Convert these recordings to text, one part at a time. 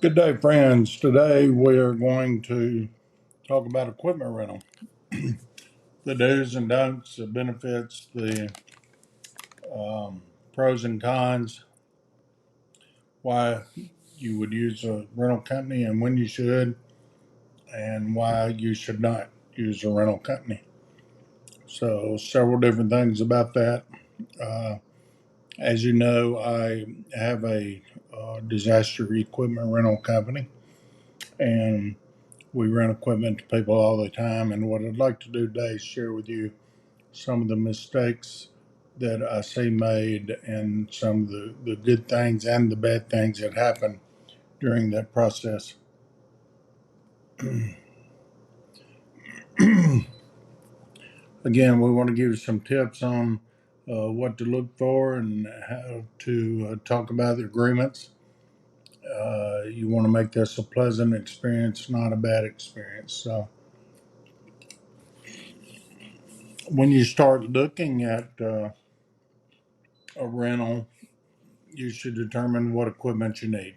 Good day, friends. Today we are going to talk about equipment rental, the do's and don'ts, the benefits, the pros and cons, why you would use a rental company and when you should, and why you should not use a rental company. So, several different things about that. Uh, as you know, I have a disaster equipment rental company, and we rent equipment to people all the time. And what I'd like to do today is share with you some of the mistakes that I see made and some of the good things and the bad things that happen during that process. Again, we want to give you some tips on what to look for and how to talk about the agreements. You want to make this a pleasant experience, not a bad experience. So, when you start looking at a rental, you should determine what equipment you need.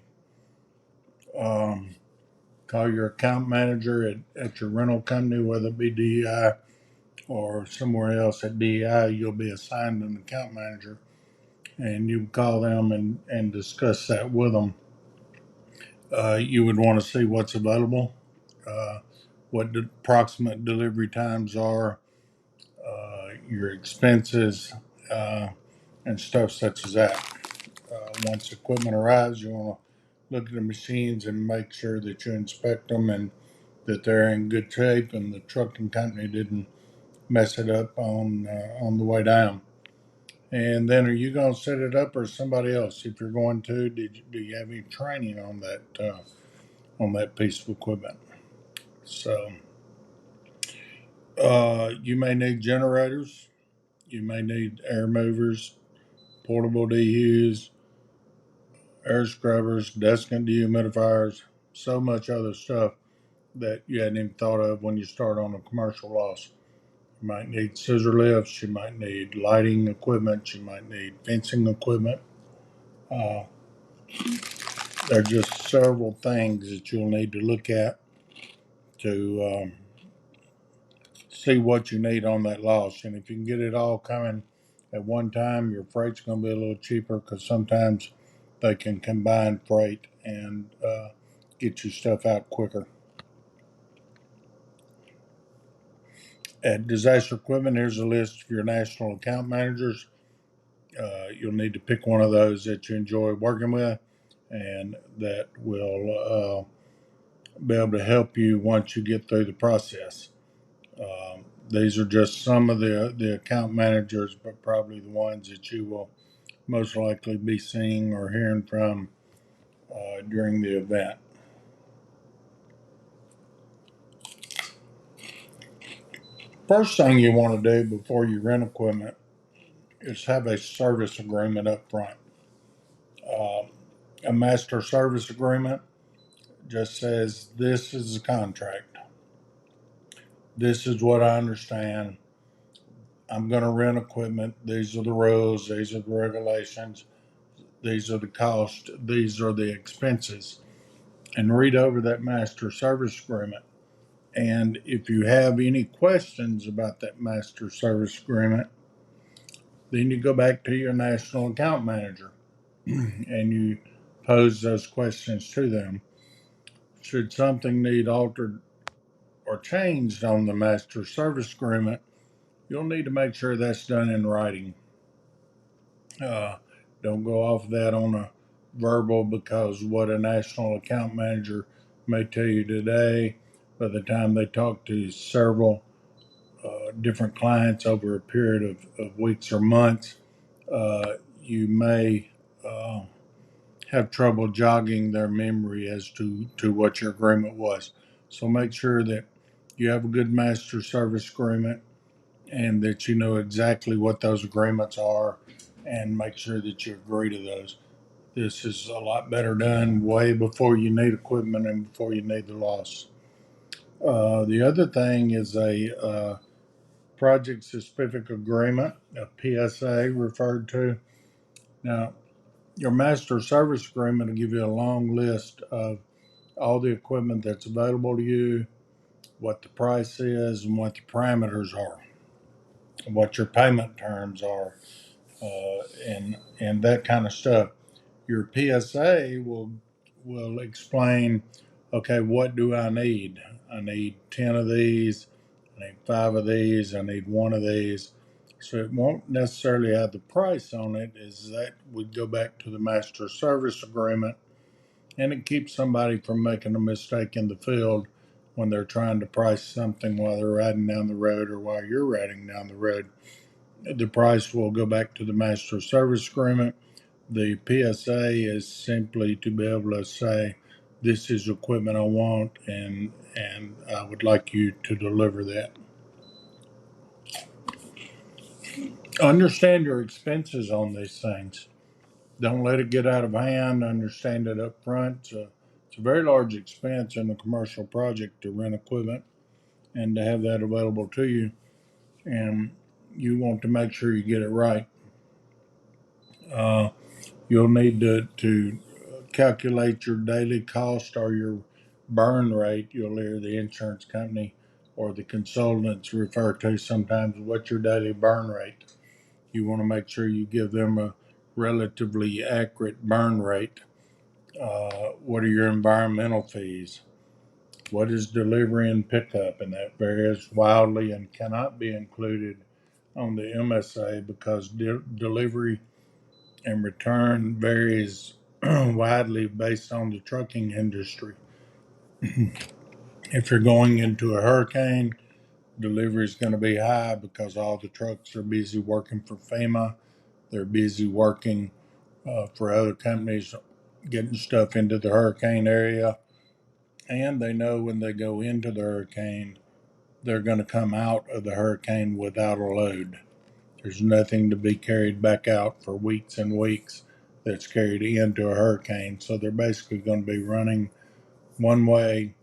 Um, Call your account manager at your rental company, whether it be DEI or somewhere else at DEI. You'll be assigned an account manager, and you call them and discuss that with them. You would want to see what's available, uh, what the approximate delivery times are, your expenses, uh, and stuff such as that. Once equipment arrives, you want to look at the machines and make sure that you inspect them and that they're in good shape and the trucking company didn't mess it up on the way down. And then, are you going to set it up or somebody else? If you're going to, do you have any training on that piece of equipment? So, you may need generators. You may need air movers, portable DUs, air scrubbers, desk and dehumidifiers, so much other stuff that you hadn't even thought of when you start on a commercial loss. You might need scissor lifts, you might need lighting equipment, you might need fencing equipment. Uh, there are just several things that you'll need to look at to see what you need on that loss. And if you can get it all coming at one time, your freight's going to be a little cheaper because sometimes they can combine freight and get your stuff out quicker. At Disaster Equipment, here's a list of your national account managers. You'll need to pick one of those that you enjoy working with and that will be able to help you once you get through the process. These are just some of the account managers, but probably the ones that you will most likely be seeing or hearing from during the event. First thing you want to do before you rent equipment is have a service agreement up front. Uh, a master service agreement just says this is the contract. This is what I understand. I'm going to rent equipment. These are the rules. These are the regulations. These are the costs. These are the expenses. And read over that master service agreement. And if you have any questions about that master service agreement, then you go back to your national account manager and you pose those questions to them. Should something need altered or changed on the master service agreement, you'll need to make sure that's done in writing. Uh, don't go off that on a verbal because what a national account manager may tell you today, by the time they talk to several different clients over a period of weeks or months, you may uh, have trouble jogging their memory as to what your agreement was. So make sure that you have a good master service agreement and that you know exactly what those agreements are and make sure that you agree to those. This is a lot better done way before you need equipment and before you need the loss. The other thing is a project specific agreement, a PSA referred to. Now, your master service agreement will give you a long list of all the equipment that's available to you, what the price is, and what the parameters are, and what your payment terms are, and that kind of stuff. Your PSA will explain, okay, what do I need? I need 10 of these, I need 5 of these, I need 1 of these. So it won't necessarily have the price on it, is that would go back to the master service agreement, and it keeps somebody from making a mistake in the field when they're trying to price something while they're riding down the road or while you're riding down the road. The price will go back to the master service agreement. The PSA is simply to be able to say, this is equipment I want, and I would like you to deliver that. Understand your expenses on these things. Don't let it get out of hand. Understand it up front. It's a very large expense in a commercial project to rent equipment and to have that available to you. And you want to make sure you get it right. Uh, you'll need to calculate your daily cost or your burn rate. You'll hear the insurance company or the consultants refer to sometimes what's your daily burn rate. You want to make sure you give them a relatively accurate burn rate. What are your environmental fees? What is delivery and pickup? And that varies wildly and cannot be included on the MSA because delivery and return varies widely based on the trucking industry. If you're going into a hurricane, delivery is going to be high because all the trucks are busy working for FEMA. They're busy working for other companies getting stuff into the hurricane area. And they know when they go into the hurricane, they're going to come out of the hurricane without a load. There's nothing to be carried back out for weeks and weeks that's carried into a hurricane. So they're basically going to be running one way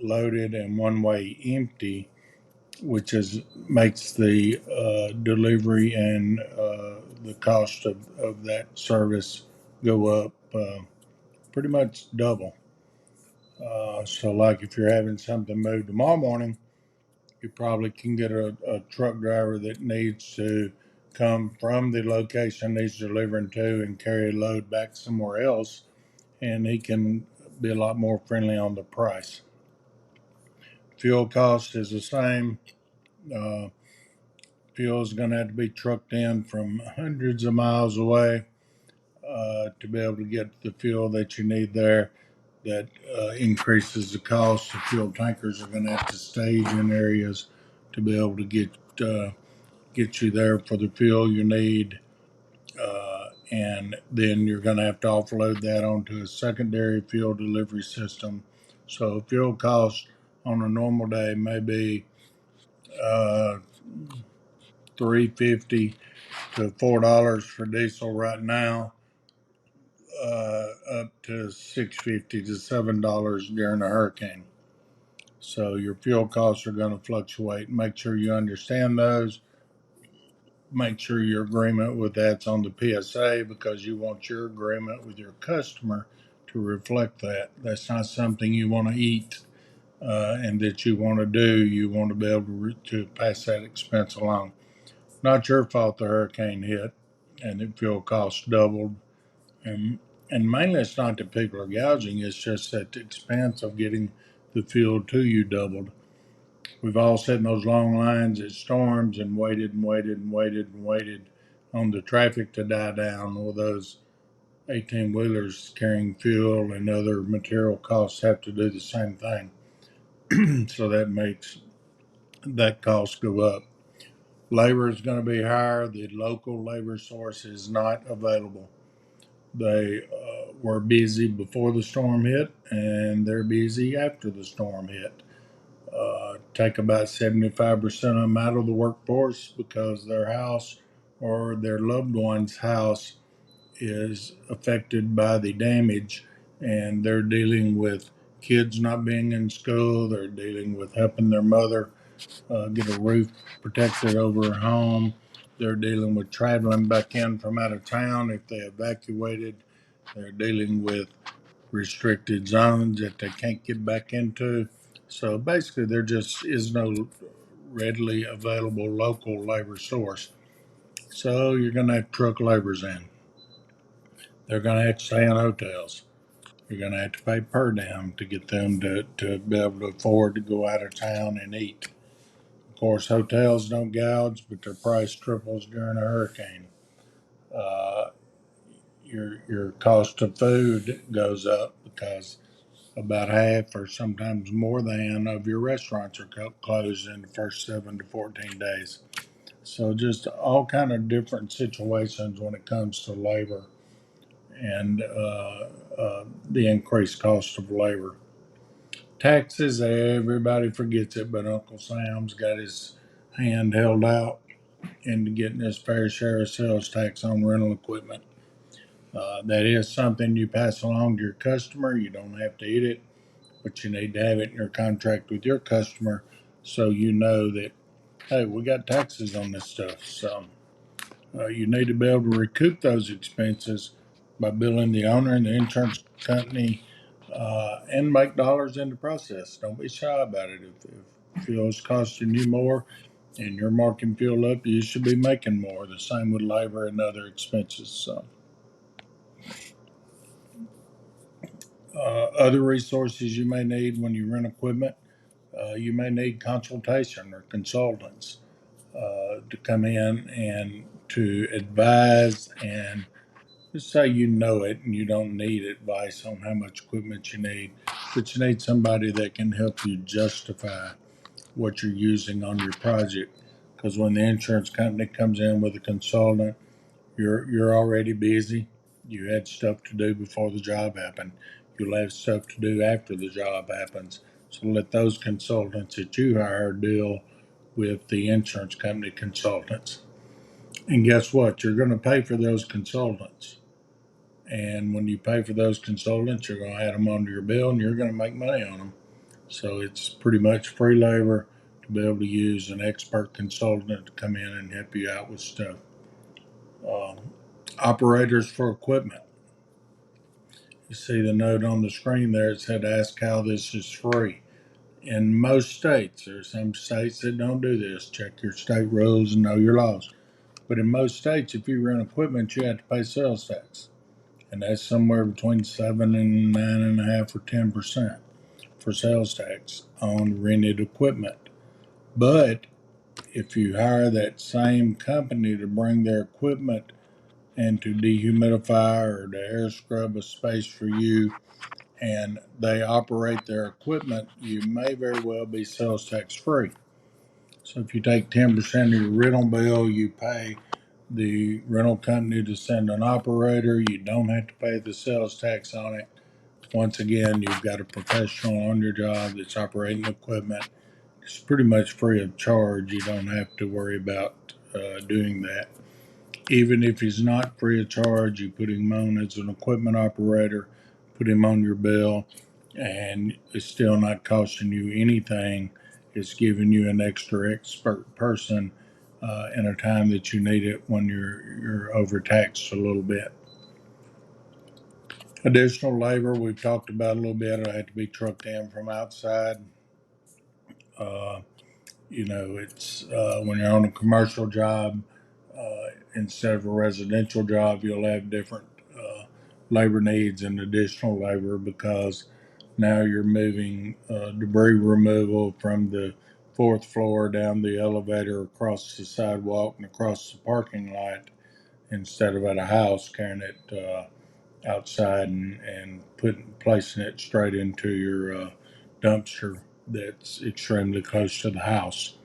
loaded and one way empty, which is makes the delivery and the cost of that service go up pretty much double. So, like if you're having something moved tomorrow morning, you probably can get a truck driver that needs to come from the location he's delivering to and carry a load back somewhere else, and he can be a lot more friendly on the price. Fuel cost is the same. Uh, Fuel is going to have to be trucked in from hundreds of miles away to be able to get the fuel that you need there. That increases the cost. The fuel tankers are going to have to stage in areas to be able to get you there for the fuel you need. And then you're going to have to offload that onto a secondary fuel delivery system. So fuel cost on a normal day may be uh, $3.50 to $4 for diesel right now, up to $6.50 to $7 during a hurricane. So your fuel costs are going to fluctuate. Make sure you understand those. Make sure your agreement with that's on the PSA because you want your agreement with your customer to reflect that. That's not something you want to eat and that you want to do. You want to be able to pass that expense along. Not your fault the hurricane hit and the fuel costs doubled. And, and mainly it's not that people are gouging, it's just that the expense of getting the fuel to you doubled. We've all sat in those long lines at storms and waited and waited and waited and waited on the traffic to die down. Well, those 18 wheelers carrying fuel and other material costs have to do the same thing. So that makes that cost go up. Labor is going to be higher. The local labor source is not available. They were busy before the storm hit, and they're busy after the storm hit. Take about 75% of them out of the workforce because their house or their loved one's house is affected by the damage, and they're dealing with kids not being in school. They're dealing with helping their mother get a roof protected over her home. They're dealing with traveling back in from out of town if they evacuated. They're dealing with restricted zones that they can't get back into. So basically, there just is no readily available local labor source. So you're going to have truck laborers in. They're going to have to stay in hotels. You're going to have to pay per diem to get them to be able to afford to go out of town and eat. Of course, hotels don't gouge, but their price triples during a hurricane. Uh, your cost of food goes up because about half or sometimes more than of your restaurants are closed in the first 7 to 14 days. So just all kind of different situations when it comes to labor and the increased cost of labor. Taxes, everybody forgets it, but Uncle Sam's got his hand held out into getting his fair share of sales tax on rental equipment. That is something you pass along to your customer. You don't have to eat it, but you need to have it in your contract with your customer so you know that, hey, we got taxes on this stuff. So you need to be able to recoup those expenses by billing the owner and the insurance company and make dollars in the process. Don't be shy about it. If fuel's costing you more and you're marking fuel up, you should be making more. The same with labor and other expenses. So, other resources you may need when you rent equipment, you may need consultation or consultants to come in and to advise and just say you know it and you don't need advice on how much equipment you need, but you need somebody that can help you justify what you're using on your project. Because when the insurance company comes in with a consultant, you're already busy. You had stuff to do before the job happened. You'll have stuff to do after the job happens. So let those consultants that you hire deal with the insurance company consultants. And guess what? You're going to pay for those consultants. And when you pay for those consultants, you're going to add them onto your bill and you're going to make money on them. So it's pretty much free labor to be able to use an expert consultant to come in and help you out with stuff. Um, Operators for equipment. You see the note on the screen there. It said, ask how this is free. In most states, there are some states that don't do this. Check your state rules and know your laws. But in most states, if you rent equipment, you have to pay sales tax. And that's somewhere between 7 and 9.5 or 10% for sales tax on rented equipment. But if you hire that same company to bring their equipment and to dehumidify or to air scrub a space for you, and they operate their equipment, you may very well be sales tax free. So if you take 10% of your rental bill, you pay the rental company to send an operator. You don't have to pay the sales tax on it. Once again, you've got a professional on your job that's operating equipment. It's pretty much free of charge. You don't have to worry about doing that. Even if he's not free of charge, you put him on as an equipment operator, put him on your bill, and it's still not costing you anything. It's giving you an extra expert person in a time that you need it when you're overtaxed a little bit. Additional labor we've talked about a little bit. I had to be trucked in from outside. Uh, it's when you're on a commercial job instead of a residential job, you'll have different labor needs and additional labor because now you're moving debris removal from the fourth floor down the elevator across the sidewalk and across the parking lot instead of at a house carrying it outside and placing it straight into your dumpster that's extremely close to the house.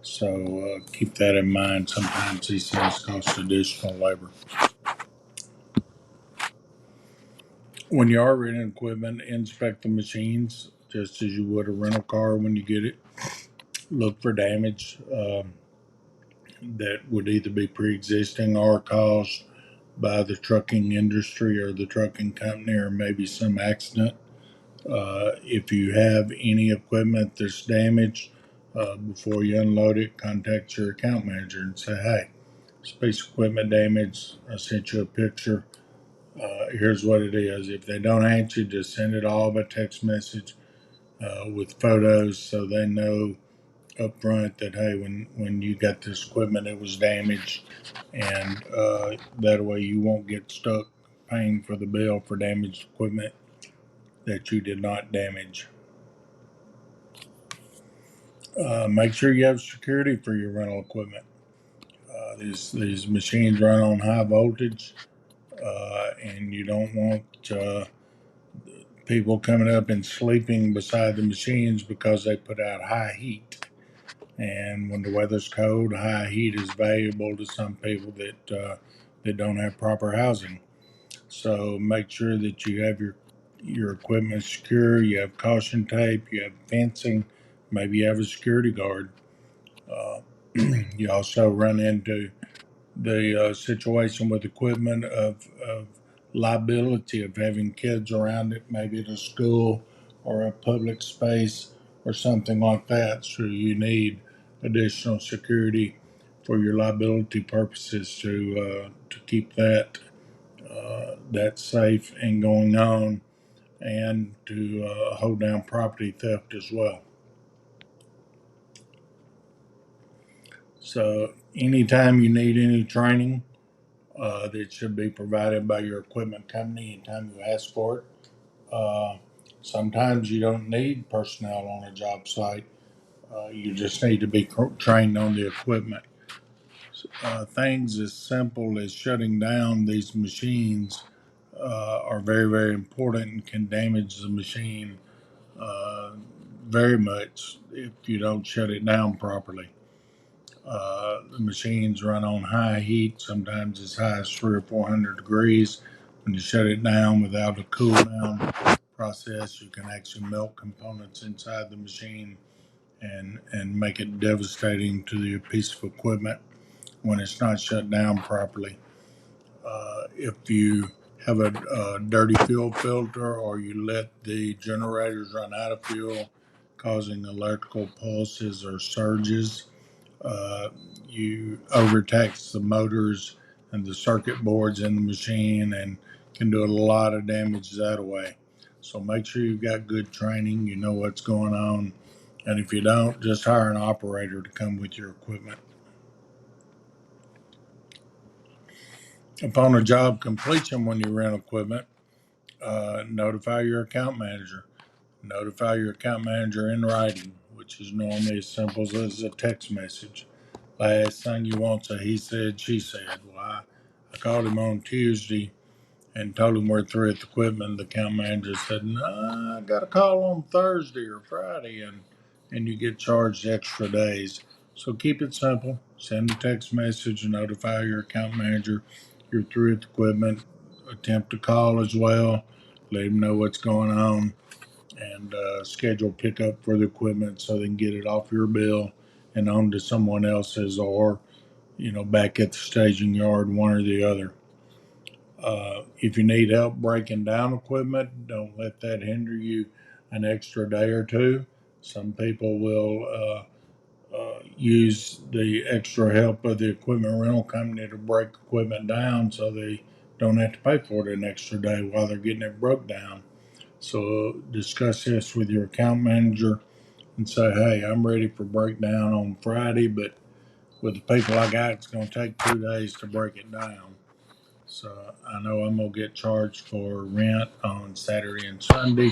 So keep that in mind. Sometimes these things cost additional labor. When you are renting equipment, inspect the machines just as you would a rental car when you get it. Look for damage that would either be pre-existing or caused by the trucking industry or the trucking company or maybe some accident. If you have any equipment that's damaged, before you unload it, contact your account manager and say, hey, this piece of equipment damaged. I sent you a picture. Here's what it is. If they don't answer, just send it all by text message with photos so they know up front that, hey, when you got this equipment, it was damaged. And that way you won't get stuck paying for the bill for damaged equipment that you did not damage. Make sure you have security for your rental equipment. These machines run on high voltage, and you don't want people coming up and sleeping beside the machines because they put out high heat. And when the weather's cold, high heat is valuable to some people that don't have proper housing. So make sure that you have your equipment secure. You have caution tape. You have fencing. Maybe you have a security guard. Uh, you also run into the situation with equipment of liability of having kids around it, maybe at a school or a public space or something like that. So you need additional security for your liability purposes to keep that safe and going on, and to hold down property theft as well. So anytime you need any training, that should be provided by your equipment company anytime you ask for it. Uh, Sometimes you don't need personnel on a job site. You just need to be trained on the equipment. Things as simple as shutting down these machines are very, very important and can damage the machine uh, very much if you don't shut it down properly. The machines run on high heat, sometimes as high as 300 or 400 degrees. When you shut it down without a cool down process, you can actually melt components inside the machine and make it devastating to the piece of equipment when it's not shut down properly. If you have a dirty fuel filter or you let the generators run out of fuel, causing electrical pulses or surges, uh, you overtax the motors and the circuit boards in the machine and can do a lot of damage that way. So make sure you've got good training, you know what's going on. And if you don't, just hire an operator to come with your equipment. Upon a job completion, when you rent equipment, notify your account manager. Notify your account manager in writing, which is normally as simple as a text message. Last thing you want's a he said, she said. Well, I called him on Tuesday and told him we're through with the equipment. The account manager said, no, I got a call on Thursday or Friday, and you get charged extra days. So keep it simple. Send a text message and notify your account manager you're through with the equipment. Attempt to call as well. Let him know what's going on, and schedule pickup for the equipment so they can get it off your bill and onto someone else's, or back at the staging yard, one or the other. If you need help breaking down equipment, don't let that hinder you an extra day or two. Some people will use the extra help of the equipment rental company to break equipment down so they don't have to pay for it an extra day while they're getting it broke down. So discuss this with your account manager and say, hey, I'm ready for breakdown on Friday, but with the people I got, it's going to take 2 days to break it down. So I know I'm going to get charged for rent on Saturday and Sunday.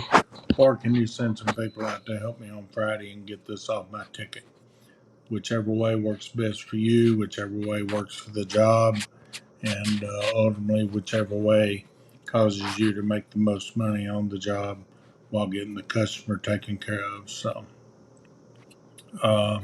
Or can you send some people out to help me on Friday and get this off my ticket? Whichever way works best for you, whichever way works for the job, and ultimately, whichever way causes you to make the most money on the job while getting the customer taken care of. So, uh,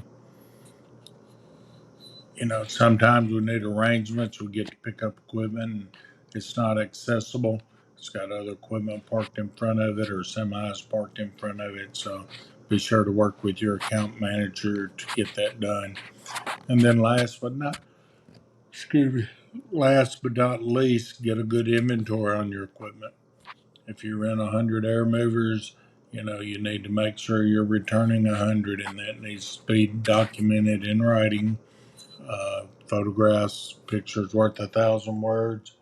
sometimes we need arrangements. We get to pick up equipment and it's not accessible. It's got other equipment parked in front of it or semis parked in front of it. So be sure to work with your account manager to get that done. And then excuse me, last but not least, get a good inventory on your equipment. If you rent 100 air movers, you need to make sure you're returning 100, and that needs to be documented in writing. Photographs, pictures worth 1,000 words.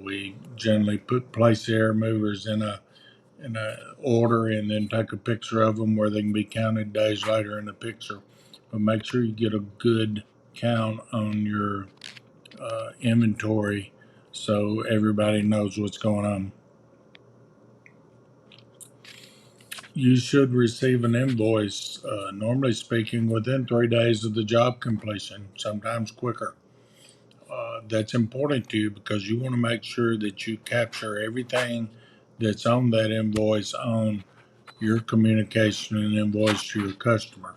We generally place the air movers in a order and then take a picture of them where they can be counted days later in the picture. But make sure you get a good count on your inventory so everybody knows what's going on. You should receive an invoice, normally speaking, within 3 days of the job completion, sometimes quicker. That's important to you because you want to make sure that you capture everything that's on that invoice on your communication and invoice to your customer.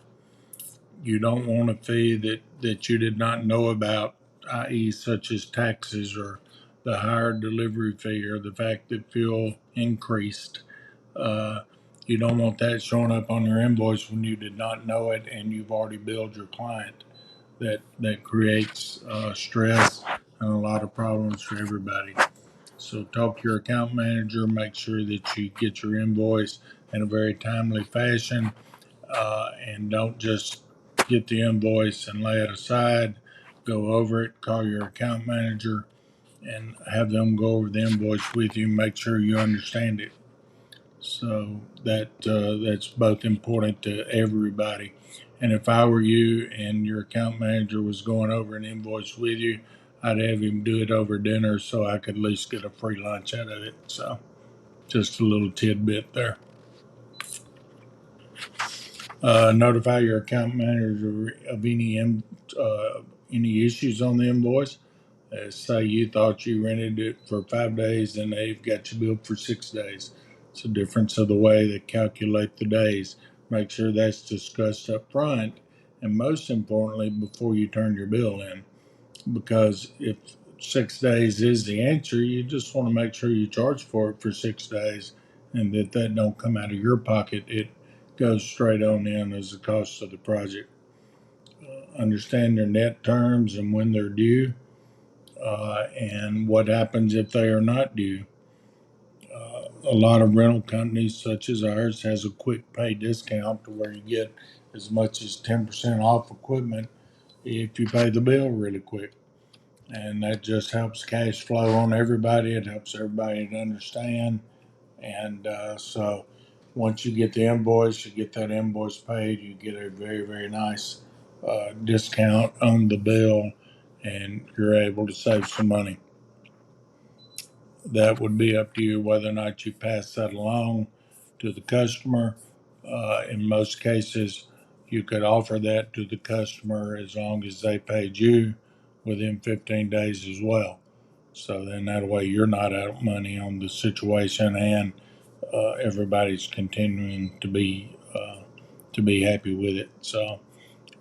You don't want a fee that you did not know about, i.e., such as taxes or the higher delivery fee or the fact that fuel increased. Uh, you don't want that showing up on your invoice when you did not know it and you've already billed your client. That creates stress and a lot of problems for everybody. So talk to your account manager, make sure that you get your invoice in a very timely fashion, and don't just get the invoice and lay it aside. Go over it, call your account manager, and have them go over the invoice with you. Make sure you understand it. So that's both important to everybody. And if I were you and your account manager was going over an invoice with you, I'd have him do it over dinner so I could at least get a free lunch out of it. So just a little tidbit there. Notify your account manager of any issues on the invoice. Say you thought you rented it for 5 days and they've got you billed for 6 days. It's a difference of the way they calculate the days. Make sure that's discussed up front, and most importantly, before you turn your bill in. Because if 6 days is the answer, you just want to make sure you charge for it for 6 days, and that don't come out of your pocket. It goes straight on in as the cost of the project. Understand their net terms and when they're due, and what happens if they are not due. A lot of rental companies, such as ours, has a quick pay discount to where you get as much as 10% off equipment if you pay the bill really quick. And that just helps cash flow on everybody. It helps everybody to understand. And so once you get the invoice, you get that invoice paid, you get a very, very nice discount on the bill, and you're able to save some money. That would be up to you whether or not you pass that along to the customer. In most cases, you could offer that to the customer as long as they paid you within 15 days as well. So then that way you're not out money on the situation, and everybody's continuing to be happy with it. So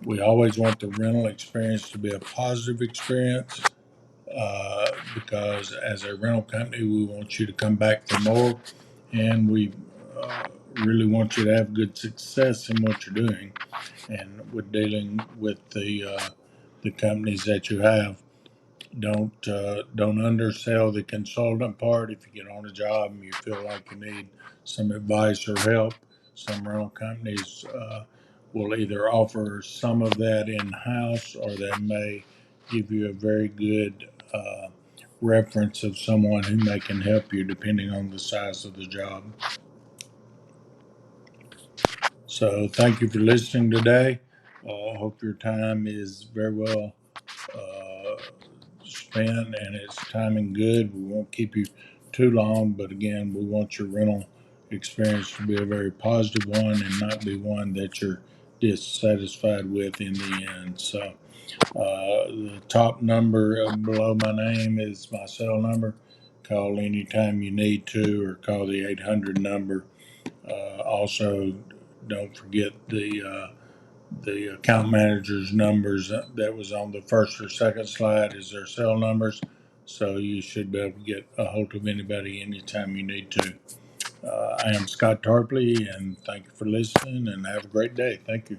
we always want the rental experience to be a positive experience, because as a rental company, we want you to come back for more, and we uh, really want you to have good success in what you're doing, and with dealing with the companies that you have. Don't undersell the consultant part. If you get on a job and you feel like you need some advice or help, some rental companies will either offer some of that in house, or they may give you a very good reference of someone who may can help you depending on the size of the job. So thank you for listening today. I hope your time is very well uh, spent and it's timing good. We won't keep you too long, but again, we want your rental experience to be a very positive one and not be one that you're dissatisfied with in the end. So the top number below my name is my cell number. Call anytime you need to, or call the 800 number. Also, don't forget the account manager's numbers that was on the first or second slide is their cell numbers. So you should be able to get a hold of anybody anytime you need to. I am Scott Tarpley, and thank you for listening, and have a great day. Thank you.